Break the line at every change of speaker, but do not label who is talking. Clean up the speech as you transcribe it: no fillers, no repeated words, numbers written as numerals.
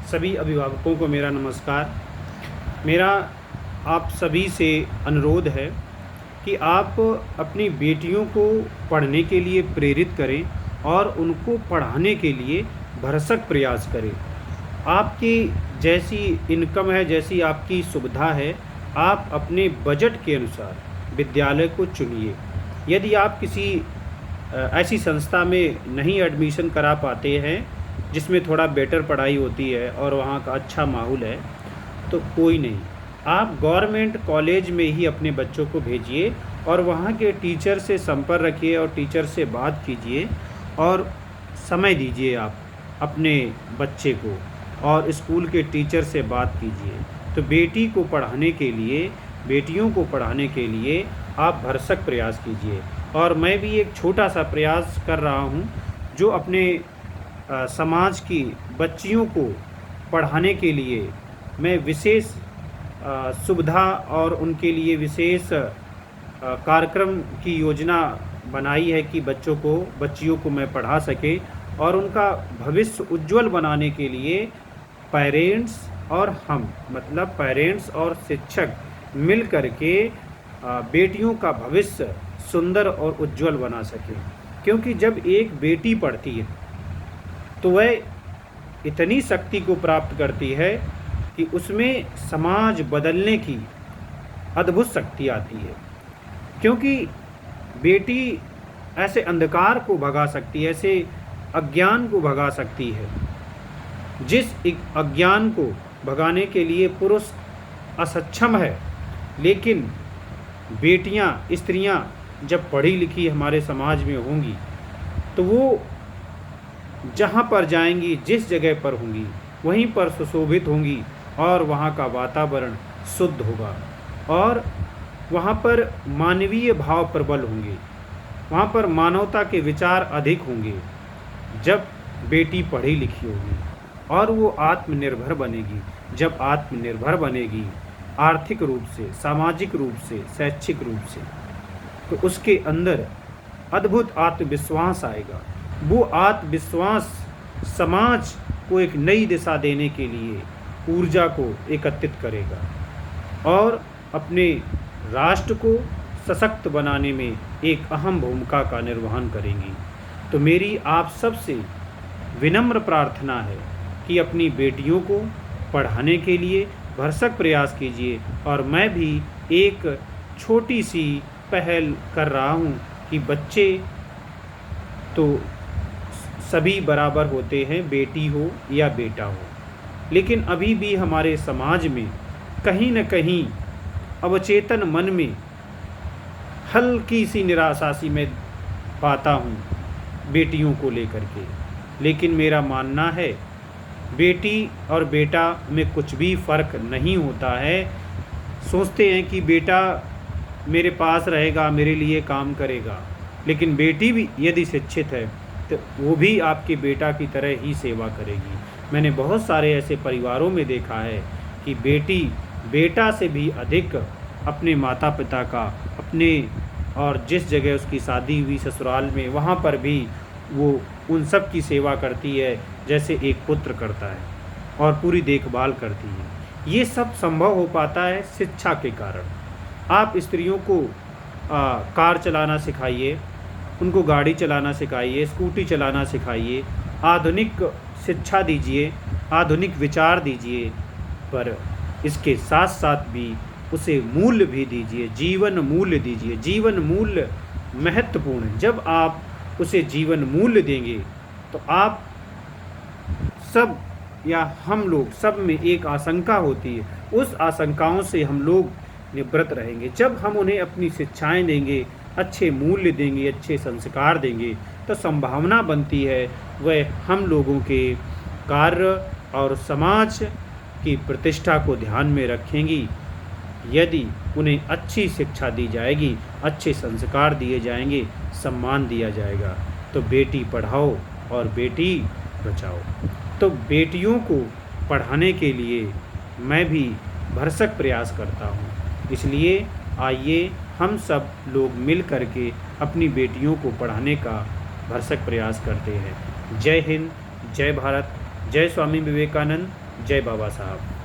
सभी अभिभावकों को मेरा नमस्कार। मेरा आप सभी से अनुरोध है कि आप अपनी बेटियों को पढ़ने के लिए प्रेरित करें और उनको पढ़ाने के लिए भरसक प्रयास करें। आपकी जैसी इनकम है, जैसी आपकी सुविधा है, आप अपने बजट के अनुसार विद्यालय को चुनिए। यदि आप किसी ऐसी संस्था में नहीं एडमिशन करा पाते हैं जिसमें थोड़ा बेटर पढ़ाई होती है और वहाँ का अच्छा माहौल है, तो कोई नहीं, आप गवर्नमेंट कॉलेज में ही अपने बच्चों को भेजिए और वहाँ के टीचर से संपर्क रखिए और टीचर से बात कीजिए और समय दीजिए आप अपने बच्चे को और स्कूल के टीचर से बात कीजिए। तो बेटियों को पढ़ाने के लिए आप भरसक प्रयास कीजिए। और मैं भी एक छोटा सा प्रयास कर रहा हूँ जो अपने समाज की बच्चियों को पढ़ाने के लिए मैं विशेष सुविधा और उनके लिए विशेष कार्यक्रम की योजना बनाई है कि बच्चियों को मैं पढ़ा सके और उनका भविष्य उज्जवल बनाने के लिए पेरेंट्स और शिक्षक मिल कर के बेटियों का भविष्य सुंदर और उज्जवल बना सके। क्योंकि जब एक बेटी पढ़ती है तो वह इतनी शक्ति को प्राप्त करती है कि उसमें समाज बदलने की अद्भुत शक्ति आती है। क्योंकि बेटी ऐसे अंधकार को भगा सकती है, ऐसे अज्ञान को भगा सकती है जिस एक अज्ञान को भगाने के लिए पुरुष असक्षम है। लेकिन बेटियां, स्त्रियां जब पढ़ी लिखी हमारे समाज में होंगी तो वो जहाँ पर जाएंगी, जिस जगह पर होंगी, वहीं पर सुशोभित होंगी और वहाँ का वातावरण शुद्ध होगा और वहाँ पर मानवीय भाव प्रबल होंगे, वहाँ पर मानवता के विचार अधिक होंगे। जब बेटी पढ़ी लिखी होगी और वो आत्मनिर्भर बनेगी, जब आत्मनिर्भर बनेगी आर्थिक रूप से, सामाजिक रूप से, शैक्षिक रूप से, तो उसके अंदर अद्भुत आत्मविश्वास आएगा। वो आत्मविश्वास समाज को एक नई दिशा देने के लिए ऊर्जा को एकत्रित करेगा और अपने राष्ट्र को सशक्त बनाने में एक अहम भूमिका का निर्वहन करेंगी। तो मेरी आप सबसे विनम्र प्रार्थना है कि अपनी बेटियों को पढ़ाने के लिए भरसक प्रयास कीजिए। और मैं भी एक छोटी सी पहल कर रहा हूँ कि बच्चे तो सभी बराबर होते हैं, बेटी हो या बेटा हो, लेकिन अभी भी हमारे समाज में कहीं न कहीं अवचेतन मन में हल्की सी निराशा सी मैं पाता हूँ बेटियों को लेकर के। लेकिन मेरा मानना है बेटी और बेटा में कुछ भी फ़र्क नहीं होता है। सोचते हैं कि बेटा मेरे पास रहेगा, मेरे लिए काम करेगा, लेकिन बेटी भी यदि शिक्षित है तो वो भी आपके बेटा की तरह ही सेवा करेगी। मैंने बहुत सारे ऐसे परिवारों में देखा है कि बेटी बेटा से भी अधिक अपने माता पिता का, अपने और जिस जगह उसकी शादी हुई ससुराल में, वहाँ पर भी वो उन सब की सेवा करती है जैसे एक पुत्र करता है और पूरी देखभाल करती है। ये सब संभव हो पाता है शिक्षा के कारण। आप स्त्रियों को कार चलाना सिखाइए, उनको गाड़ी चलाना सिखाइए, स्कूटी चलाना सिखाइए, आधुनिक शिक्षा दीजिए, आधुनिक विचार दीजिए, पर इसके साथ साथ भी उसे मूल्य भी दीजिए, जीवन मूल्य दीजिए। जीवन मूल्य महत्वपूर्ण है। जब आप उसे जीवन मूल्य देंगे तो आप सब या हम लोग सब में एक आशंका होती है, उस आशंकाओं से हम लोग निवृत्त रहेंगे। जब हम उन्हें अपनी शिक्षाएं देंगे, अच्छे मूल्य देंगे, अच्छे संस्कार देंगे, तो संभावना बनती है वह हम लोगों के कार्य और समाज की प्रतिष्ठा को ध्यान में रखेंगी। यदि उन्हें अच्छी शिक्षा दी जाएगी, अच्छे संस्कार दिए जाएंगे, सम्मान दिया जाएगा, तो बेटी पढ़ाओ और बेटी बचाओ। तो बेटियों को पढ़ाने के लिए मैं भी भरसक प्रयास करता हूँ। इसलिए आइए हम सब लोग मिल कर के अपनी बेटियों को पढ़ाने का भरसक प्रयास करते हैं। जय हिंद, जय भारत, जय स्वामी विवेकानंद, जय बाबा साहब।